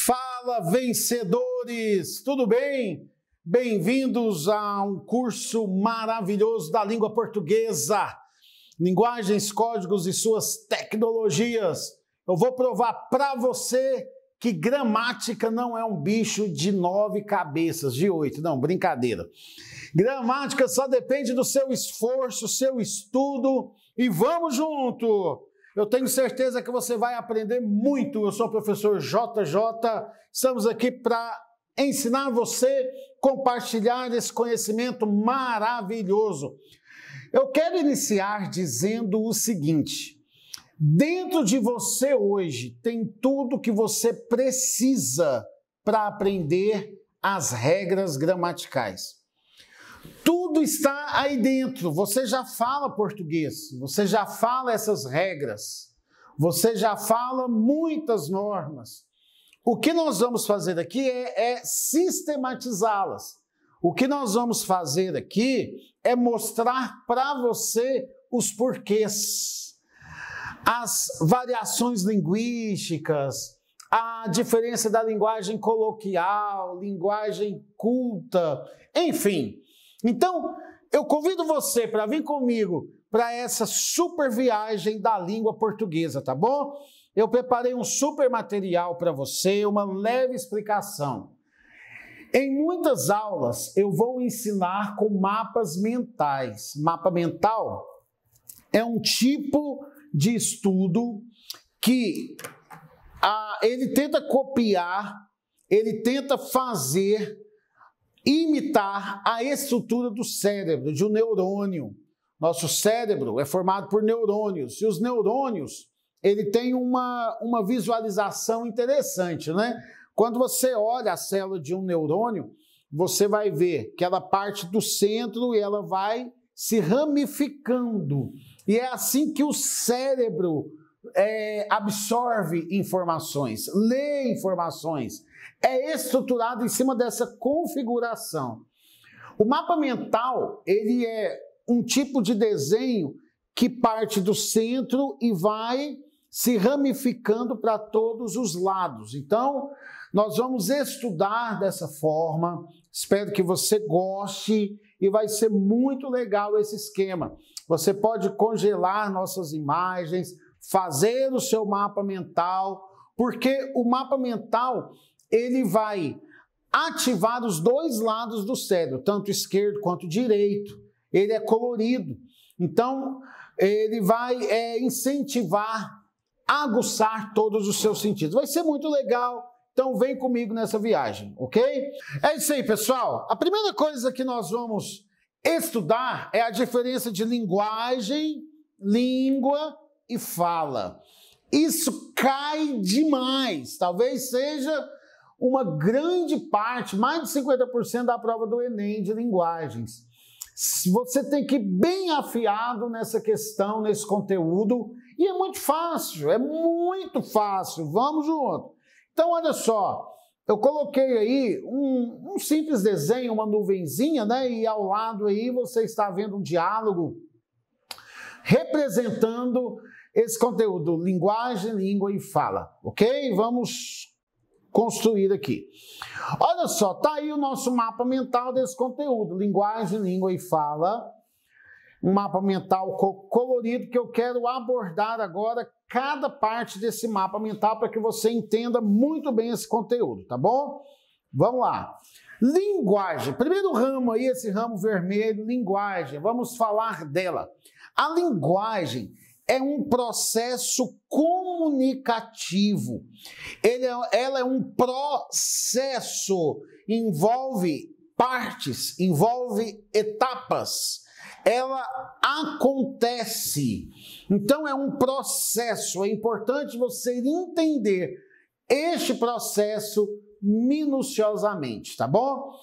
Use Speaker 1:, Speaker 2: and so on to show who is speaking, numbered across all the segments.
Speaker 1: Fala, vencedores! Tudo bem? Bem-vindos a um curso maravilhoso da língua portuguesa. Linguagens, códigos e suas tecnologias. Eu vou provar para você que gramática não é um bicho de 9 cabeças, de 8, não, brincadeira. Gramática só depende do seu esforço, seu estudo e vamos junto! Eu tenho certeza que você vai aprender muito. Eu sou o professor JJ, estamos aqui para ensinar você a compartilhar esse conhecimento maravilhoso. Eu quero iniciar dizendo o seguinte: dentro de você hoje tem tudo que você precisa para aprender as regras gramaticais. Tudo está aí dentro, você já fala português, você já fala essas regras, você já fala muitas normas. O que nós vamos fazer aqui é sistematizá-las. O que nós vamos fazer aqui é mostrar para você os porquês, as variações linguísticas, a diferença da linguagem coloquial, linguagem culta, enfim. Então, eu convido você para vir comigo para essa super viagem da língua portuguesa, tá bom? Eu preparei um super material para você, uma leve explicação. Em muitas aulas, eu vou ensinar com mapas mentais. Mapa mental é um tipo de estudo que ele tenta copiar, ele tenta imitar a estrutura do cérebro, de um neurônio. Nosso cérebro é formado por neurônios, e os neurônios, ele tem uma visualização interessante, né? Quando você olha a célula de um neurônio, você vai ver que ela parte do centro e ela vai se ramificando. E é assim que o cérebro absorve informações, lê informações. É estruturado em cima dessa configuração. O mapa mental, ele é um tipo de desenho que parte do centro e vai se ramificando para todos os lados. Então, nós vamos estudar dessa forma. Espero que você goste e vai ser muito legal esse esquema. Você pode congelar nossas imagens, fazer o seu mapa mental, porque o mapa mental ele vai ativar os dois lados do cérebro, tanto esquerdo quanto direito. Ele é colorido. Então, ele vai incentivar, aguçar todos os seus sentidos. Vai ser muito legal. Então, vem comigo nessa viagem, ok? É isso aí, pessoal. A primeira coisa que nós vamos estudar é a diferença de linguagem, língua e fala. Isso cai demais. Talvez seja uma grande parte, mais de 50% da prova do Enem de linguagens. Você tem que ir bem afiado nessa questão, nesse conteúdo, e é muito fácil, vamos junto. Então, olha só, eu coloquei aí um simples desenho, uma nuvenzinha, né? E ao lado aí você está vendo um diálogo representando esse conteúdo, linguagem, língua e fala, ok? Vamos construir aqui. Olha só, tá aí o nosso mapa mental desse conteúdo, linguagem, língua e fala. Um mapa mental colorido que eu quero abordar agora cada parte desse mapa mental para que você entenda muito bem esse conteúdo, tá bom? Vamos lá. Linguagem. Primeiro ramo aí, esse ramo vermelho, linguagem. Vamos falar dela. A linguagem é um processo comunicativo. Ela é um processo, envolve partes, envolve etapas. Ela acontece. Então é um processo. É importante você entender este processo minuciosamente, tá bom?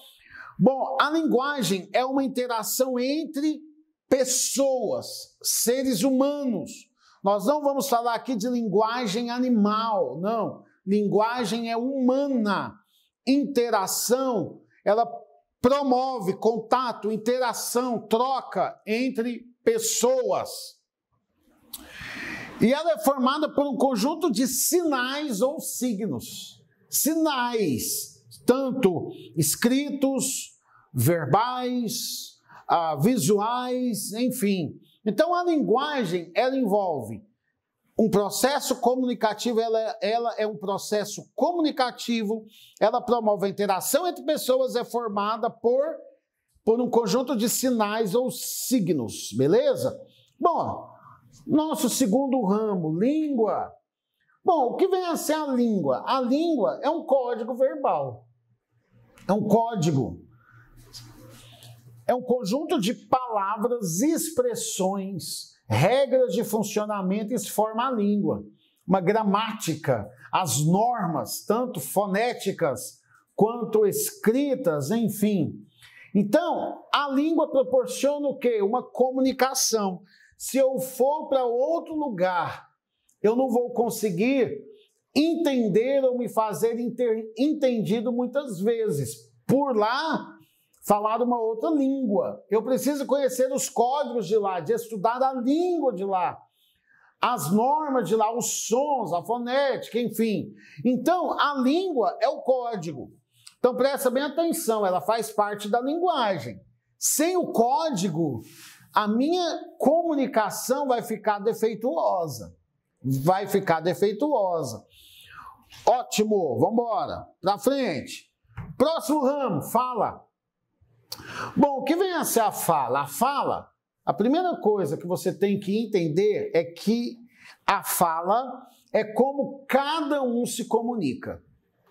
Speaker 1: Bom, a linguagem é uma interação entre pessoas, seres humanos. Nós não vamos falar aqui de linguagem animal, não. Linguagem é humana. Interação, ela promove contato, interação, troca entre pessoas. E ela é formada por um conjunto de sinais ou signos. sinais, tanto escritos, verbais, visuais, enfim. Então, a linguagem, ela envolve um processo comunicativo, ela é um processo comunicativo, ela promove a interação entre pessoas, é formada por um conjunto de sinais ou signos, beleza? Bom, nosso segundo ramo, língua. Bom, o que vem a ser a língua? A língua é um código verbal. É um código. É um conjunto de palavras, expressões, regras de funcionamento, isso forma a língua. Uma gramática, as normas, tanto fonéticas quanto escritas, enfim. Então, a língua proporciona o quê? Uma comunicação. Se eu for para outro lugar, eu não vou conseguir entender ou me fazer entendido muitas vezes. Por lá, falar uma outra língua. Eu preciso conhecer os códigos de lá, de estudar a língua de lá, as normas de lá, os sons, a fonética, enfim. Então, a língua é o código. Então, presta bem atenção, ela faz parte da linguagem. Sem o código, a minha comunicação vai ficar defeituosa. Vai ficar defeituosa. Ótimo, vamos embora. Para frente. Próximo ramo, fala. Bom, o que vem a ser a fala? A fala, a primeira coisa que você tem que entender é que a fala é como cada um se comunica.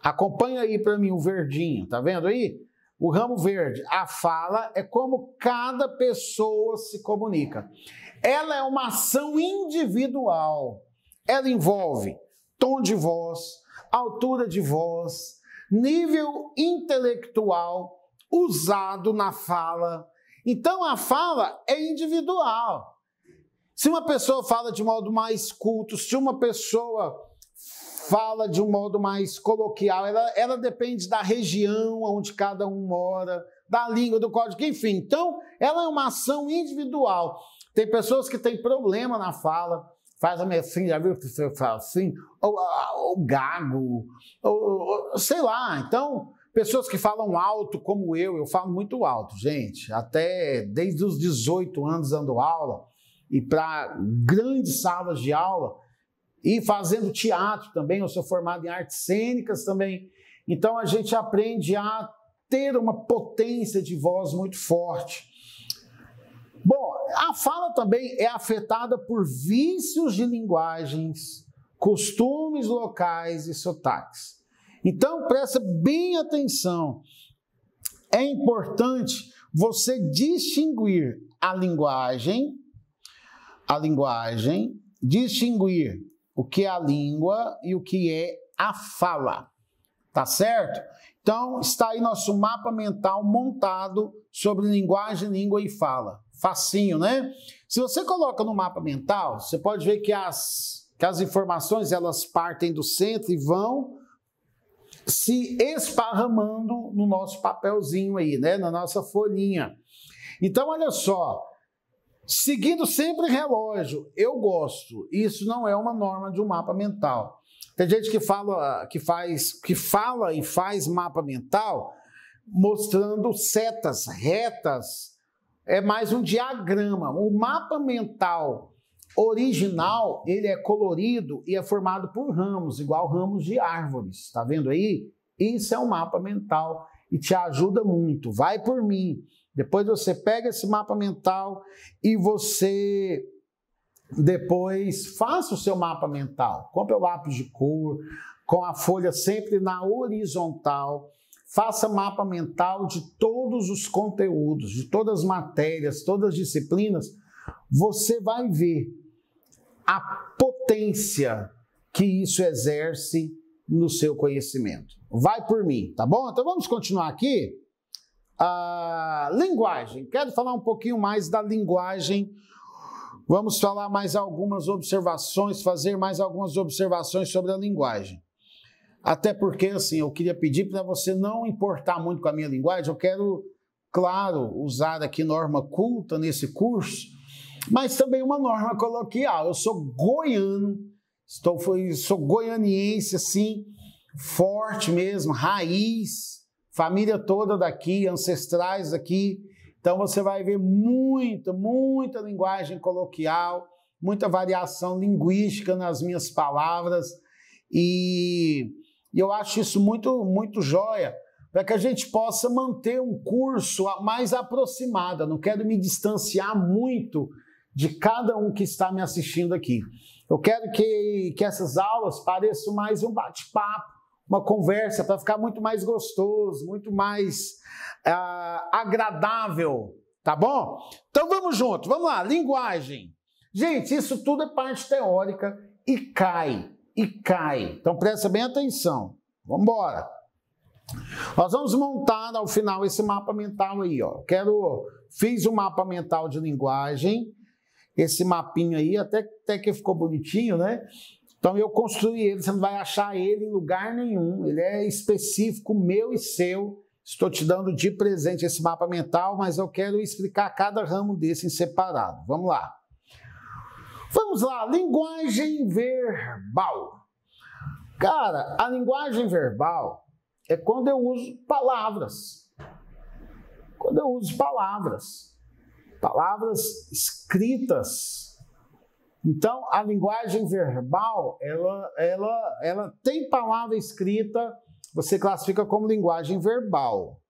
Speaker 1: Acompanha aí para mim o verdinho, tá vendo aí? O ramo verde. A fala é como cada pessoa se comunica. Ela é uma ação individual. Ela envolve tom de voz, altura de voz, nível intelectual usado na fala. Então, a fala é individual. Se uma pessoa fala de modo mais culto, se uma pessoa fala de um modo mais coloquial, ela depende da região onde cada um mora, da língua, do código, enfim. Então, ela é uma ação individual. Tem pessoas que têm problema na fala, faz assim, já viu que você fala assim? Ou gago, ou sei lá. Então, pessoas que falam alto, como eu falo muito alto, gente. Até desde os 18 anos dando aula, e para grandes salas de aula, e fazendo teatro também, eu sou formado em artes cênicas também. Então, a gente aprende a ter uma potência de voz muito forte. Bom, a fala também é afetada por vícios de linguagens, costumes locais e sotaques. Então, presta bem atenção. É importante você distinguir a linguagem, distinguir o que é a língua e o que é a fala. Tá certo? Então, está aí nosso mapa mental montado sobre linguagem, língua e fala. Facinho, né? Se você coloca no mapa mental, você pode ver que as informações, elas partem do centro e vão se esparramando no nosso papelzinho aí, né? Na nossa folhinha. Então, olha só. Seguindo sempre relógio, eu gosto. Isso não é uma norma de um mapa mental. Tem gente que fala e faz mapa mental mostrando setas retas. É mais um diagrama. O mapa mental original, ele é colorido e é formado por ramos, igual ramos de árvores. Tá vendo aí? Isso é um mapa mental e te ajuda muito. Vai por mim. Depois você pega esse mapa mental e você depois faça o seu mapa mental. Compre o lápis de cor, com a folha sempre na horizontal. Faça mapa mental de todos os conteúdos, de todas as matérias, todas as disciplinas. Você vai ver a potência que isso exerce no seu conhecimento. Vai por mim, tá bom? Então vamos continuar aqui. Linguagem. Quero falar um pouquinho mais da linguagem. Vamos falar mais algumas observações, fazer mais algumas observações sobre a linguagem. Até porque, assim, eu queria pedir para você não importar muito com a minha linguagem. Eu quero, claro, usar aqui norma culta nesse curso, mas também uma norma coloquial. Eu sou goiano, sou goianiense, assim, forte mesmo, raiz, família toda daqui, ancestrais daqui. Então você vai ver muita linguagem coloquial, muita variação linguística nas minhas palavras, e eu acho isso muito joia, para que a gente possa manter um curso mais aproximado. Não quero me distanciar muito de cada um que está me assistindo aqui. Eu quero que essas aulas pareçam mais um bate-papo, uma conversa, para ficar muito mais gostoso, muito mais agradável, tá bom? Então vamos junto, vamos lá, linguagem. Gente, isso tudo é parte teórica e cai. Então presta bem atenção, vamos embora. Nós vamos montar ao final esse mapa mental aí, ó. Fiz um mapa mental de linguagem, esse mapinha aí, até que ficou bonitinho, né? Então eu construí ele, você não vai achar ele em lugar nenhum, ele é específico, meu e seu. Estou te dando de presente esse mapa mental, mas eu quero explicar cada ramo desse em separado. Vamos lá. Vamos lá, linguagem verbal. Cara, a linguagem verbal é quando eu uso palavras. Quando eu uso palavras escritas. Então, a linguagem verbal, ela tem palavra escrita, você classifica como linguagem verbal.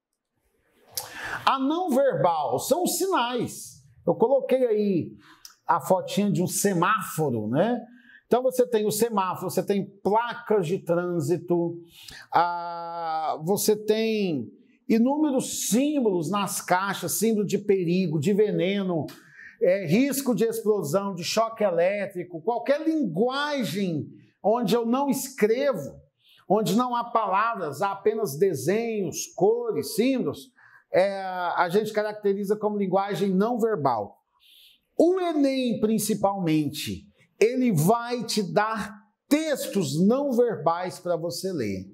Speaker 1: A não verbal são os sinais. Eu coloquei aí a fotinha de um semáforo, né? Então você tem o semáforo, você tem placas de trânsito, você tem inúmeros símbolos nas caixas, símbolo de perigo, de veneno, risco de explosão, de choque elétrico, qualquer linguagem onde eu não escrevo, onde não há palavras, há apenas desenhos, cores, símbolos, a gente caracteriza como linguagem não verbal. O Enem, principalmente, ele vai te dar textos não verbais para você ler.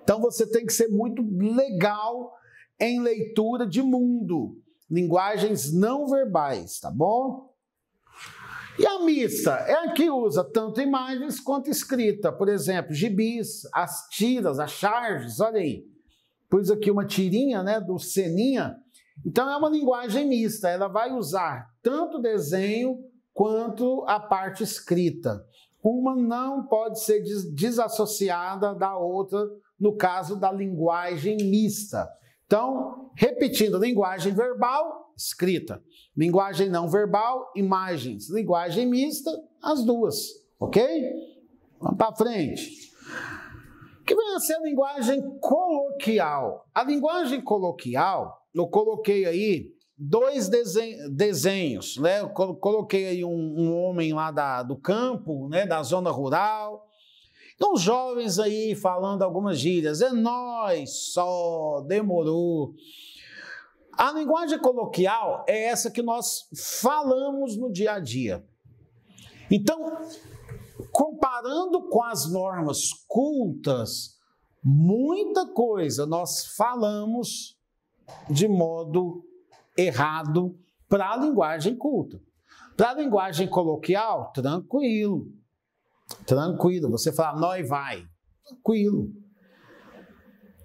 Speaker 1: Então você tem que ser muito legal em leitura de mundo, linguagens não verbais, tá bom? E a mista é a que usa tanto imagens quanto escrita, por exemplo, gibis, as tiras, as charges, olha aí. Pus aqui uma tirinha, né, do Seninha. Então é uma linguagem mista, ela vai usar tanto desenho quanto a parte escrita. Uma não pode ser desassociada da outra no caso da linguagem mista. Então, repetindo, linguagem verbal, escrita. Linguagem não verbal, imagens. Linguagem mista, as duas, ok? Vamos para frente. O que vem a ser a linguagem coloquial? A linguagem coloquial, eu coloquei aí dois desenhos, né? Eu coloquei aí um homem lá do campo, né? Da zona rural. Então, os jovens aí falando algumas gírias, é nóis, só, demorou. A linguagem coloquial é essa que nós falamos no dia a dia. Então, comparando com as normas cultas, muita coisa nós falamos de modo errado para a linguagem culta. Para a linguagem coloquial, tranquilo. Tranquilo, você fala, nós vai, tranquilo.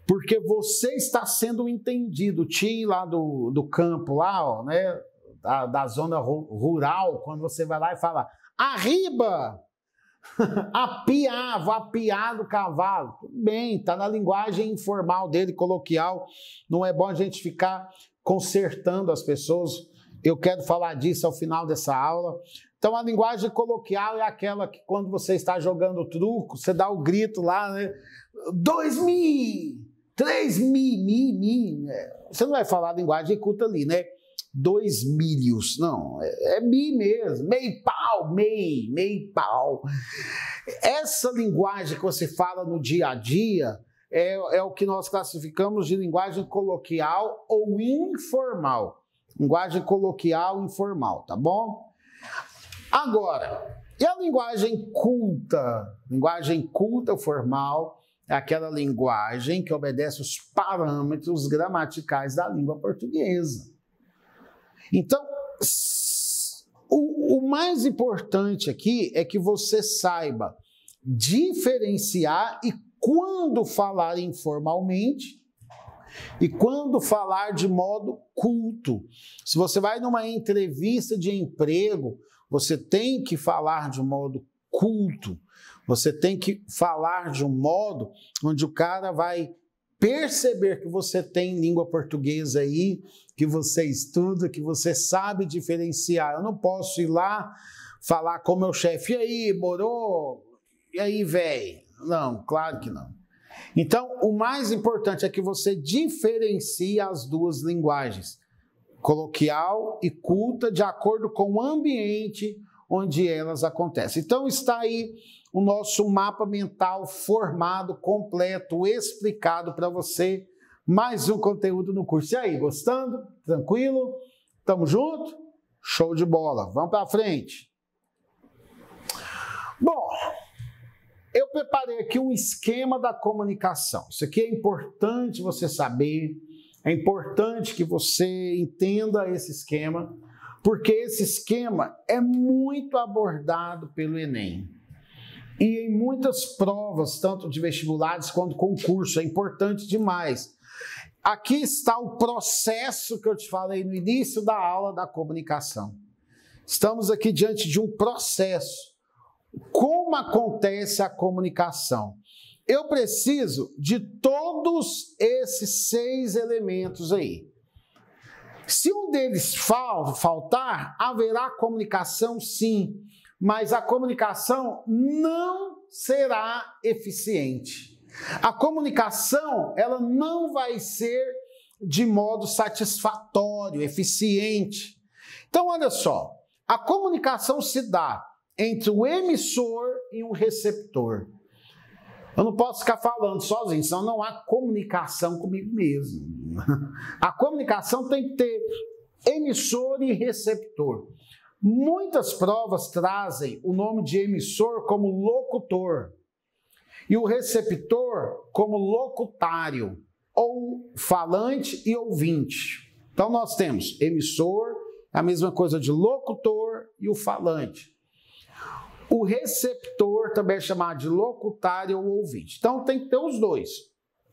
Speaker 1: Porque você está sendo entendido. O tio lá do campo, lá, ó, né, da zona rural, quando você vai lá e fala, arriba, apiar, vou apiar do cavalo. Tudo bem, está na linguagem informal dele, coloquial. Não é bom a gente ficar consertando as pessoas. Eu quero falar disso ao final dessa aula. Então, a linguagem coloquial é aquela que quando você está jogando truco, você dá o grito lá, né? 2.000, 3.000, Você não vai falar a linguagem culta ali, né? 2 milhos, não, é mi mesmo, meio pau. Essa linguagem que você fala no dia a dia é o que nós classificamos de linguagem coloquial ou informal. Linguagem coloquial informal, tá bom? Agora, e a linguagem culta? Linguagem culta formal é aquela linguagem que obedece os parâmetros gramaticais da língua portuguesa. Então, o mais importante aqui é que você saiba diferenciar e quando falar informalmente e quando falar de modo culto. Se você vai numa entrevista de emprego, você tem que falar de modo culto. Você tem que falar de um modo onde o cara vai perceber que você tem língua portuguesa aí, que você estuda, que você sabe diferenciar. Eu não posso ir lá falar com o meu chefe, e aí, moro? E aí, velho? Não, claro que não. Então, o mais importante é que você diferencie as duas linguagens, coloquial e culta, de acordo com o ambiente onde elas acontecem. Então, está aí o nosso mapa mental formado, completo, explicado para você. Mais um conteúdo no curso. E aí, gostando? Tranquilo? Tamo junto? Show de bola. Vamos para frente. Bom, eu preparei aqui um esquema da comunicação. Isso aqui é importante você saber, é importante que você entenda esse esquema, porque esse esquema é muito abordado pelo Enem. E em muitas provas, tanto de vestibulares quanto concurso, é importante demais. Aqui está o processo que eu te falei no início da aula da comunicação. Estamos aqui diante de um processo. Como acontece a comunicação? Eu preciso de todos esses 6 elementos aí. Se um deles faltar, haverá comunicação sim, mas a comunicação não será eficiente. A comunicação, ela não vai ser de modo satisfatório, eficiente. Então, olha só, a comunicação se dá entre o emissor e o receptor. Eu não posso ficar falando sozinho, senão não há comunicação comigo mesmo. A comunicação tem que ter emissor e receptor. Muitas provas trazem o nome de emissor como locutor e o receptor como locutário, ou falante e ouvinte. Então nós temos emissor, a mesma coisa de locutor e o falante. O receptor também é chamado de locutário ou ouvinte. Então tem que ter os dois,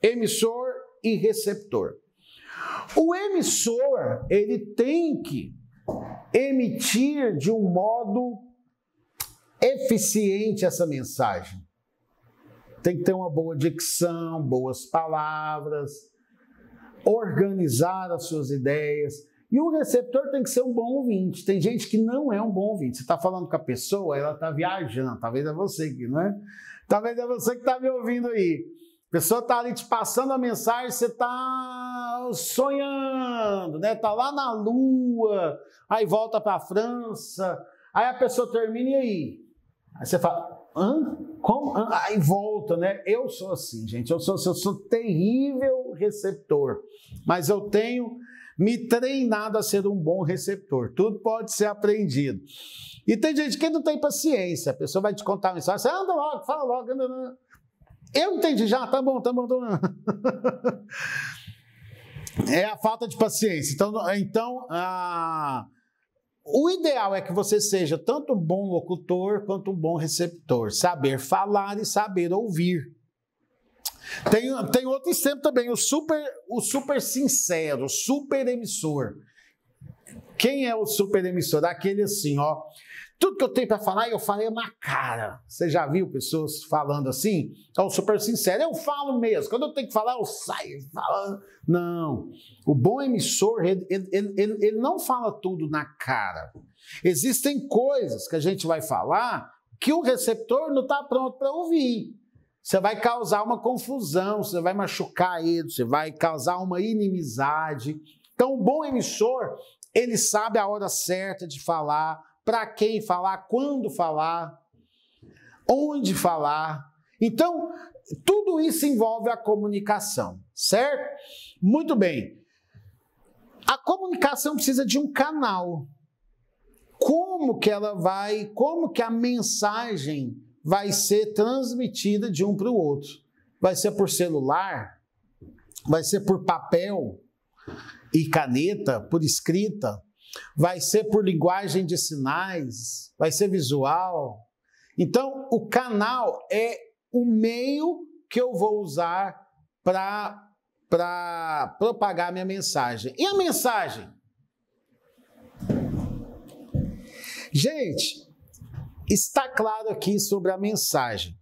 Speaker 1: emissor e receptor. O emissor, ele tem que emitir de um modo eficiente essa mensagem. Tem que ter uma boa dicção, boas palavras, organizar as suas ideias. E o receptor tem que ser um bom ouvinte. Tem gente que não é um bom ouvinte. Você está falando com a pessoa, ela está viajando. Talvez é você que, não é? Talvez é você que está me ouvindo aí. A pessoa está ali te passando a mensagem, você está sonhando, né? Está lá na Lua, aí volta para a França, aí a pessoa termina e aí? Aí você fala, hã? Como? Aí volta, né? Eu sou assim, gente. Eu sou terrível receptor, mas eu tenho me treinado a ser um bom receptor. Tudo pode ser aprendido. E tem gente que não tem paciência. A pessoa vai te contar uma mensagem, você anda logo, fala logo, anda. Eu entendi já, tá bom. É a falta de paciência. Então o ideal é que você seja tanto um bom locutor quanto um bom receptor. Saber falar e saber ouvir. Tem outro exemplo também, o super sincero, o super emissor. Quem é o super emissor? Aquele assim, ó. Tudo que eu tenho para falar, eu falei na cara. Você já viu pessoas falando assim? Então, super sincero, eu falo mesmo. Quando eu tenho que falar, eu saio falando. Não. O bom emissor, ele não fala tudo na cara. Existem coisas que a gente vai falar que o receptor não está pronto para ouvir. Você vai causar uma confusão, você vai machucar ele, você vai causar uma inimizade. Então, o bom emissor, ele sabe a hora certa de falar, para quem falar, quando falar, onde falar. Então, tudo isso envolve a comunicação, certo? Muito bem. A comunicação precisa de um canal. Como que a mensagem vai ser transmitida de um para o outro? Vai ser por celular? Vai ser por papel e caneta, por escrita? Vai ser por linguagem de sinais? Vai ser visual? Então, o canal é o meio que eu vou usar para propagar minha mensagem. E a mensagem? Gente, está claro aqui sobre a mensagem.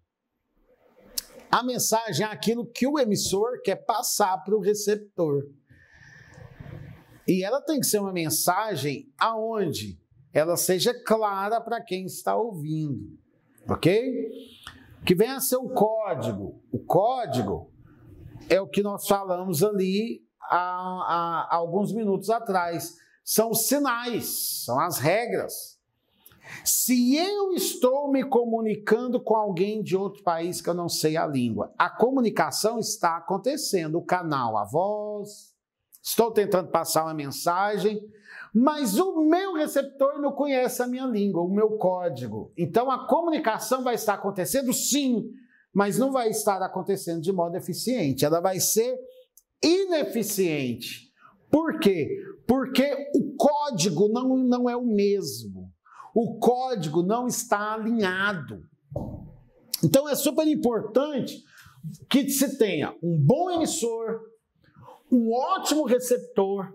Speaker 1: A mensagem é aquilo que o emissor quer passar para o receptor. E ela tem que ser uma mensagem aonde ela seja clara para quem está ouvindo, ok? Que venha a ser o código. O código é o que nós falamos ali há alguns minutos atrás. São os sinais, são as regras. Se eu estou me comunicando com alguém de outro país que eu não sei a língua, a comunicação está acontecendo, o canal, a voz, estou tentando passar uma mensagem, mas o meu receptor não conhece a minha língua, o meu código. Então a comunicação vai estar acontecendo sim, mas não vai estar acontecendo de modo eficiente, ela vai ser ineficiente. Por quê? Porque o código não é o mesmo. O código não está alinhado. Então é super importante que se tenha um bom emissor, um ótimo receptor,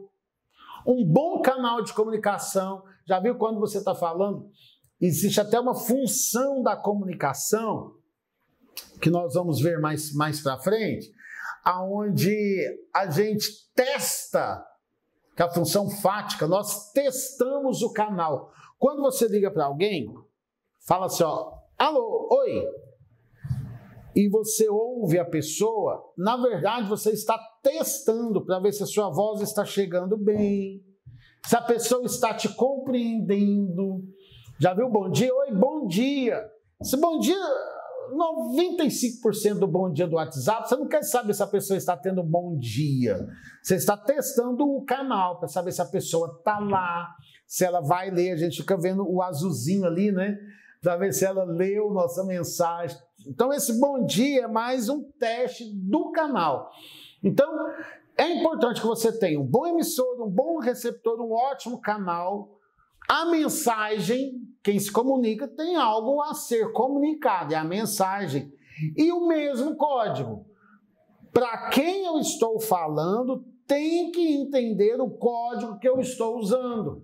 Speaker 1: um bom canal de comunicação. Já viu quando você está falando? Existe até uma função da comunicação, que nós vamos ver mais para frente, onde a gente testa, que é a função fática, nós testamos o canal. Quando você liga para alguém, fala assim, ó, alô, oi, e você ouve a pessoa, na verdade você está testando para ver se a sua voz está chegando bem, se a pessoa está te compreendendo. Já viu bom dia? Oi, bom dia. Esse bom dia, 95% do bom dia do WhatsApp, você não quer saber se a pessoa está tendo um bom dia. Você está testando o canal para saber se a pessoa está lá, se ela vai ler. A gente fica vendo o azulzinho ali, né? Para ver se ela leu nossa mensagem. Então, esse bom dia é mais um teste do canal. Então, é importante que você tenha um bom emissor, um bom receptor, um ótimo canal. A mensagem, quem se comunica, tem algo a ser comunicado, é a mensagem. E o mesmo código. Para quem eu estou falando, tem que entender o código que eu estou usando.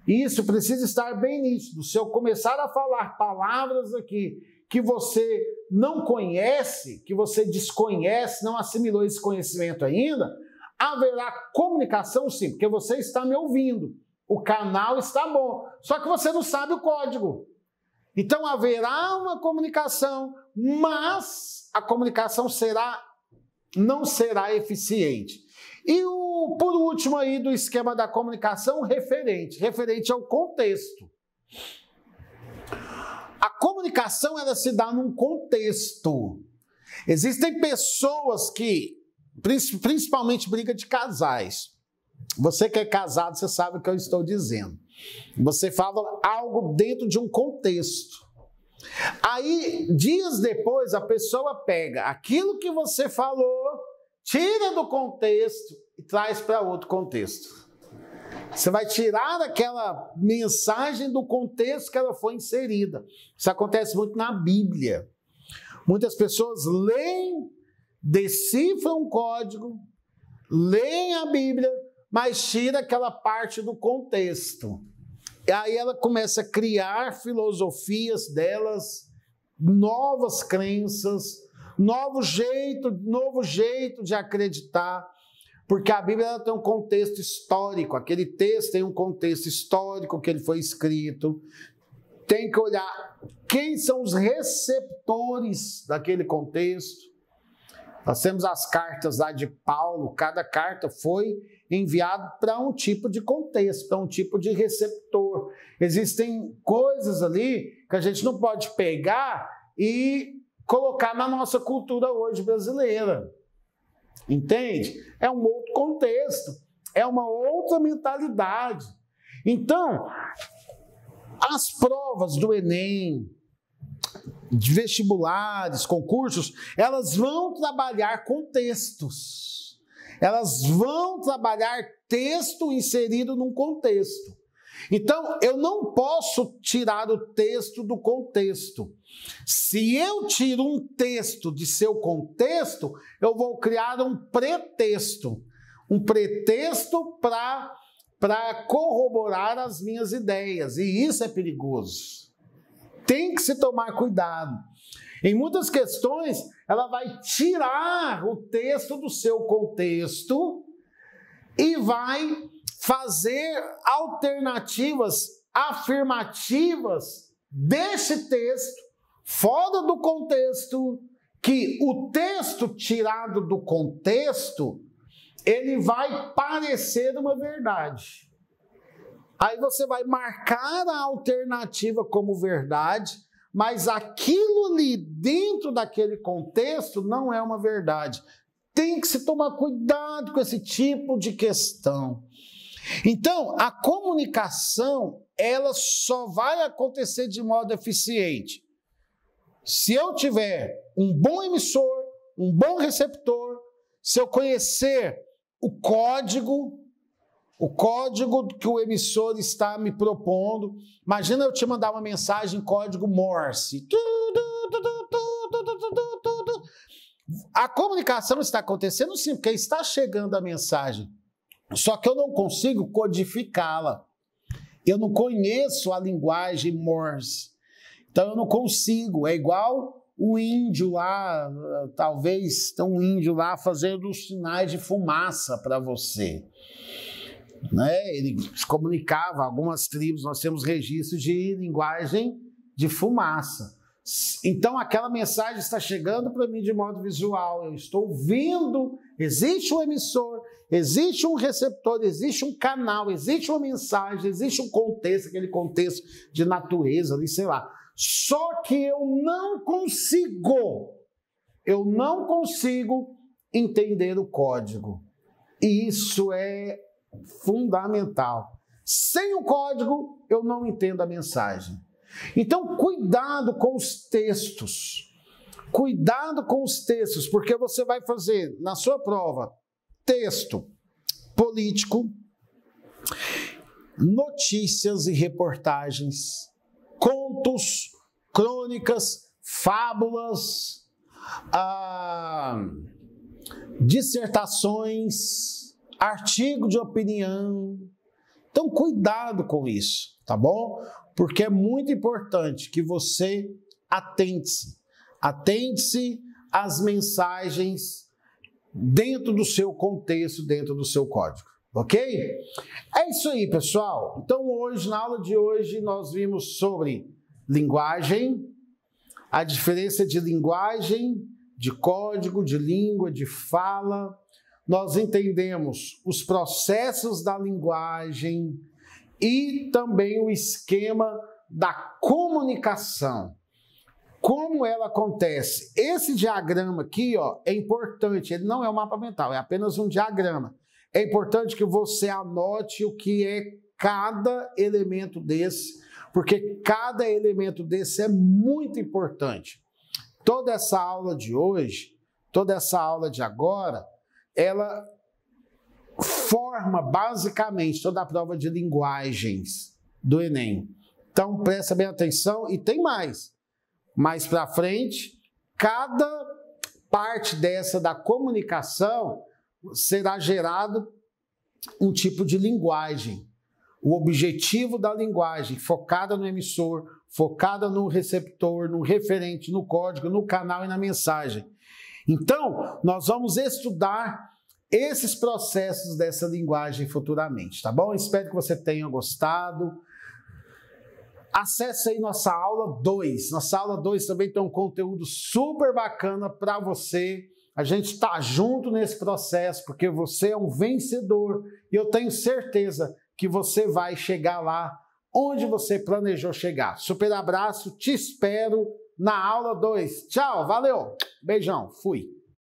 Speaker 1: Isso precisa estar bem nítido. Se eu começar a falar palavras aqui que você não conhece, que você desconhece, não assimilou esse conhecimento ainda, haverá comunicação sim, porque você está me ouvindo. O canal está bom, só que você não sabe o código. Então haverá uma comunicação, mas a comunicação não será eficiente. E por último aí do esquema da comunicação, referente ao contexto. A comunicação ela se dá num contexto. Existem pessoas que, principalmente briga de casais. Você que é casado, você sabe o que eu estou dizendo. Você fala algo dentro de um contexto. Aí, dias depois, a pessoa pega aquilo que você falou, tira do contexto e traz para outro contexto. Você vai tirar aquela mensagem do contexto que ela foi inserida. Isso acontece muito na Bíblia. Muitas pessoas leem, decifram um código, leem a Bíblia, mas tira aquela parte do contexto. E aí ela começa a criar filosofias delas, novas crenças, novo jeito de acreditar, porque a Bíblia ela tem um contexto histórico, aquele texto tem um contexto histórico que ele foi escrito, tem que olhar quem são os receptores daquele contexto. Nós temos as cartas lá de Paulo, cada carta foi enviada para um tipo de contexto, para um tipo de receptor. Existem coisas ali que a gente não pode pegar e colocar na nossa cultura hoje brasileira. Entende? É um outro contexto, é uma outra mentalidade. Então, as provas do Enem, de vestibulares, concursos, elas vão trabalhar contextos. Elas vão trabalhar texto inserido num contexto. Então, eu não posso tirar o texto do contexto. Se eu tiro um texto de seu contexto, eu vou criar um pretexto para corroborar as minhas ideias, e isso é perigoso. Tem que se tomar cuidado. Em muitas questões, ela vai tirar o texto do seu contexto e vai fazer alternativas afirmativas desse texto, fora do contexto, que o texto tirado do contexto, ele vai parecer uma verdade. Aí você vai marcar a alternativa como verdade, mas aquilo ali dentro daquele contexto não é uma verdade. Tem que se tomar cuidado com esse tipo de questão. Então, a comunicação, ela só vai acontecer de modo eficiente se eu tiver um bom emissor, um bom receptor, se eu conhecer o código que o emissor está me propondo. Imagina eu te mandar uma mensagem em código Morse. A comunicação está acontecendo sim, porque está chegando a mensagem. Só que eu não consigo codificá-la. Eu não conheço a linguagem Morse. Então eu não consigo. É igual o índio lá, talvez tem um índio lá fazendo os sinais de fumaça para você. Né? Ele se comunicava, algumas tribos, nós temos registros de linguagem de fumaça. Então aquela mensagem está chegando para mim de modo visual, eu estou vendo, existe um emissor, existe um receptor, existe um canal, existe uma mensagem, existe um contexto, aquele contexto de natureza ali, sei lá. Só que eu não consigo entender o código. E isso é fundamental. Sem o código, eu não entendo a mensagem. Então, cuidado com os textos. Cuidado com os textos, porque você vai fazer na sua prova texto político, notícias e reportagens, contos, crônicas, fábulas, dissertações, artigo de opinião. Então, cuidado com isso, tá bom? Porque é muito importante que você atente-se. Atente-se às mensagens dentro do seu contexto, dentro do seu código, ok? É isso aí, pessoal. Então, hoje, na aula de hoje, nós vimos sobre linguagem, a diferença de linguagem, de código, de língua, de fala. Nós entendemos os processos da linguagem e também o esquema da comunicação. Como ela acontece? Esse diagrama aqui, ó, é importante, ele não é um mapa mental, é apenas um diagrama. É importante que você anote o que é cada elemento desse, porque cada elemento desse é muito importante. Toda essa aula de hoje, toda essa aula de agora, ela forma basicamente toda a prova de linguagens do Enem. Então presta bem atenção e tem mais. Mais para frente, cada parte dessa da comunicação será gerado um tipo de linguagem. O objetivo da linguagem, focada no emissor, focada no receptor, no referente, no código, no canal e na mensagem. Então, nós vamos estudar esses processos dessa linguagem futuramente, tá bom? Espero que você tenha gostado. Acesse aí nossa aula 2. Nossa aula 2 também tem um conteúdo super bacana para você. A gente está junto nesse processo, porque você é um vencedor. E eu tenho certeza que você vai chegar lá onde você planejou chegar. Super abraço, te espero na aula 2. Tchau, valeu, beijão, fui.